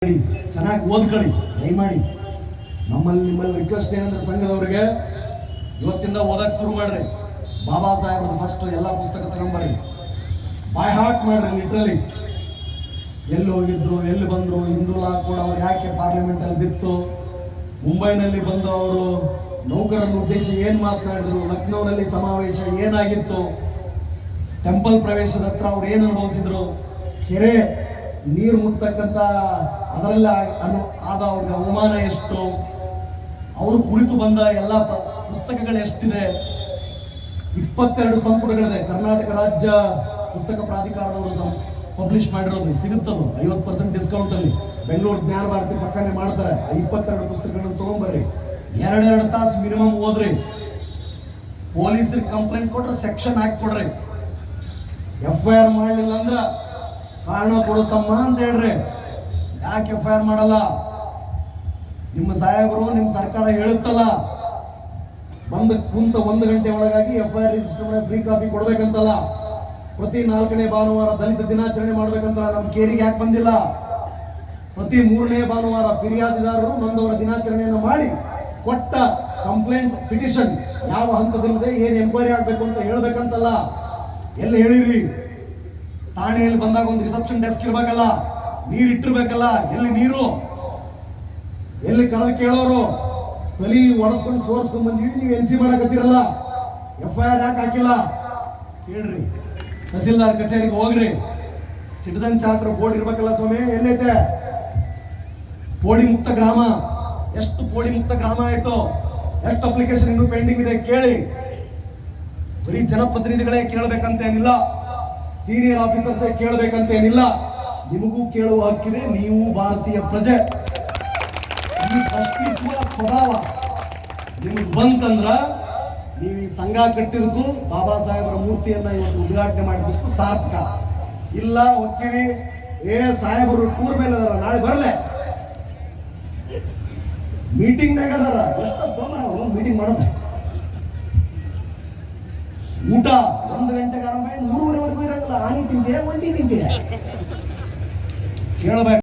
ಚೆನ್ನಾಗಿ ಓದ್ಕೊಳ್ಳಿ ದಯಮಾಡಿ. ನಿಮ್ಮಲ್ಲಿ ರಿಕ್ವೆಸ್ಟ್ ಏನಂದ್ರೆ ಸಂಘದವ್ರಿಗೆ ಇವತ್ತಿಂದ ಓದಕ್ಕೆ ಶುರು ಮಾಡ್ರಿ. ಬಾಬಾ ಸಾಹೇಬ್ರದ್ದು ಫಸ್ಟ್ ಎಲ್ಲ ಪುಸ್ತಕ ತಗೊಂಬರ್ರಿ, ಬೈ ಹಾರ್ಟ್ ಮಾಡ್ರಿ. ಲಿಟ್ರಲಿ ಎಲ್ಲಿ ಹೋಗಿದ್ರು, ಎಲ್ಲಿ ಬಂದ್ರು, ಹಿಂದೂ ಲಾ ಕೂಡ ಅವ್ರು ಯಾಕೆ ಪಾರ್ಲಿಮೆಂಟ್ ಅಲ್ಲಿ ಬಿತ್ತು, ಮುಂಬೈನಲ್ಲಿ ಬಂದು ಅವರು ನೌಕರರ ಉದ್ದೇಶ ಏನ್ ಮಾತನಾಡಿದ್ರು, ಲಕ್ನೋನಲ್ಲಿ ಸಮಾವೇಶ ಏನಾಗಿತ್ತು, ಟೆಂಪಲ್ ಪ್ರವೇಶದ ಹತ್ರ ಅವ್ರು ಏನು ಅನುಭವಿಸಿದ್ರು, ಕೆರೆ ನೀರು ಮುಟ್ತಕ್ಕಂಥ ಅದರಲ್ಲಿ ಆದ ಅವ್ರಿಗೆ ಅವಮಾನ ಎಷ್ಟು, ಅವರು ಕುರಿತು ಬಂದ ಎಲ್ಲ ಪುಸ್ತಕಗಳು ಎಷ್ಟಿದೆ. 22 ಸಂಪುಟಗಳಿದೆ. ಕರ್ನಾಟಕ ರಾಜ್ಯ ಪುಸ್ತಕ ಪ್ರಾಧಿಕಾರದವರು ಪಬ್ಲಿಷ್ ಮಾಡಿರೋದು ಸಿಗುತ್ತದು 50% ಡಿಸ್ಕೌಂಟ್ ಅಲ್ಲಿ. ಬೆಂಗಳೂರು ಜ್ಞಾನ ಭಾರತಿ ಪಕ್ಕನೆ ಮಾಡ್ತಾರೆ. 22 ಪುಸ್ತಕಗಳನ್ನು ತಗೊಂಡ್ಬರ್ರಿ. 2 ತಾಸು ಮಿನಿಮಮ್ ಓದ್ರಿ. ಪೊಲೀಸರಿಗೆ ಕಂಪ್ಲೇಂಟ್ ಕೊಟ್ರೆ ಸೆಕ್ಷನ್ ಹಾಕ್ಕೊಡ್ರಿ. FIR ಮಾಡಲಿಲ್ಲ ಅಂದ್ರ ಕಾರಣ ಕೊಡುತ್ತಮ್ಮ ಅಂತ ಹೇಳ್ರಿ. ಯಾಕೆ FIR ಮಾಡಲ್ಲ? ನಿಮ್ಮ ಸಾಹೇಬರು, ನಿಮ್ಮ ಸರ್ಕಾರ ಹೇಳುತ್ತಲ್ಲ, ಬಂದ ಕುಂತ 1 ಗಂಟೆ ಒಳಗಾಗಿ FIR ರಿಜಿಸ್ಟರ್ ಫ್ರೀ ಕಾಪಿ ಕೊಡ್ಬೇಕಂತಲ್ಲ. ಪ್ರತಿ 4ನೇ ಭಾನುವಾರ ದಲಿತ ದಿನಾಚರಣೆ ಮಾಡ್ಬೇಕಂತಲ್ಲ. ನಮ್ಮ ಕೇರಿಗೆ ಯಾಕೆ ಬಂದಿಲ್ಲ? ಪ್ರತಿ 3ನೇ ಭಾನುವಾರ ಫಿರ್ಯಾದಿದಾರರು ನೊಂದವರ ದಿನಾಚರಣೆಯನ್ನು ಮಾಡಿ ಕೊಟ್ಟ ಕಂಪ್ಲೇಂಟ್ ಪಿಟಿಷನ್ ಯಾವ ಹಂತದಲ್ಲಿದೆ, ಏನ್ ಎನ್ಕ್ವೈರಿ ಆಗ್ಬೇಕು ಅಂತ ಹೇಳ್ಬೇಕಂತಲ್ಲ. ಎಲ್ಲಿ ಹೇಳಿರಿ? ಠಾಣೆಯಲ್ಲಿ ಬಂದಾಗ ಒಂದು ರಿಸೆಪ್ಷನ್ ಡೆಸ್ಕ್ ಇರ್ಬೇಕಲ್ಲ, ನೀರು ಇಟ್ಟಿರ್ಬೇಕಲ್ಲ. ಎಲ್ಲಿ ನೀರು? ಎಲ್ಲಿ ಕರೆದು ಕೇಳೋರು? ತಲಿ ಒಡಸ್ಕೊಂಡು ಸೋರ್ಸ್ಕೊಂಡ್ ಬಂದಿವಿ, ನೀವು NC ಮಾಡಕತ್ತಿರಲ್ಲ. FIR ಯಾಕೆ ಹಾಕಿಲ್ಲ ಕೇಳ್ರಿ. ತಹಸೀಲ್ದಾರ್ ಕಚೇರಿಗೆ ಹೋಗ್ರಿ. ಸಿಟಿಜನ್ ಚಾರ್ಟರ್ ಬೋರ್ಡ್ ಇರ್ಬೇಕಲ್ಲ ಸ್ವಾಮಿ, ಎಲ್ಲೈತೆ? ಪೋಡಿ ಮುಕ್ತ ಗ್ರಾಮ, ಎಷ್ಟು ಪೋಡಿ ಮುಕ್ತ ಗ್ರಾಮ ಆಯ್ತು? ಎಷ್ಟು ಅಪ್ಲಿಕೇಶನ್ ಇನ್ನೂ ಪೆಂಡಿಂಗ್ ಇದೆ ಕೇಳಿ. ಬರೀ ಜನಪ್ರತಿನಿಧಿಗಳೇ ಕೇಳಬೇಕಂತ ಏನಿಲ್ಲ, ಸೀನಿಯರ್ ಆಫೀಸರ್ಸ್ ಕೇಳಬೇಕಂತ ಏನಿಲ್ಲ. ನಿಮಗೂ ಕೇಳುವ ಹಕ್ಕಿದೆ. ನೀವು ಭಾರತೀಯ ಪ್ರಜೆ. ಈ ಪ್ರಶ್ನಿಸುವ ಸ್ವಭಾವ ನಿಮಗೆ ಬಂತಂದ್ರ ನೀವು ಈ ಸಂಘ ಕಟ್ಟಿದಕ್ಕೂ ಬಾಬಾ ಸಾಹೇಬರ ಮೂರ್ತಿಯನ್ನ ಇವತ್ತು ಉದ್ಘಾಟನೆ ಮಾಡಿದ್ದಕ್ಕೂ ಸಾರ್ಥಕ. ಇಲ್ಲ ಹೋಗ್ತೀವಿ, ಸಾಹೇಬರು ಟೂರ್ ಮೇಲೆ ಅದಾರ, ನಾಳೆ ಬರಲೆ ಮೀಟಿಂಗ್ನಾಗ ಅದಾರ, ಎಷ್ಟು ಮೀಟಿಂಗ್ ಮಾಡೋದು. ಊಟ 1 ಗಂಟೆಗೆ ಆರಂಭ, 3:30ವರೆಗೂ ಇರಂಗಿಲ್ಲ. ಆನಿ ತಿಂತೀರ, ಒಂಟಿ ತಿಂತೀರ ಕೇಳಬೇಕು.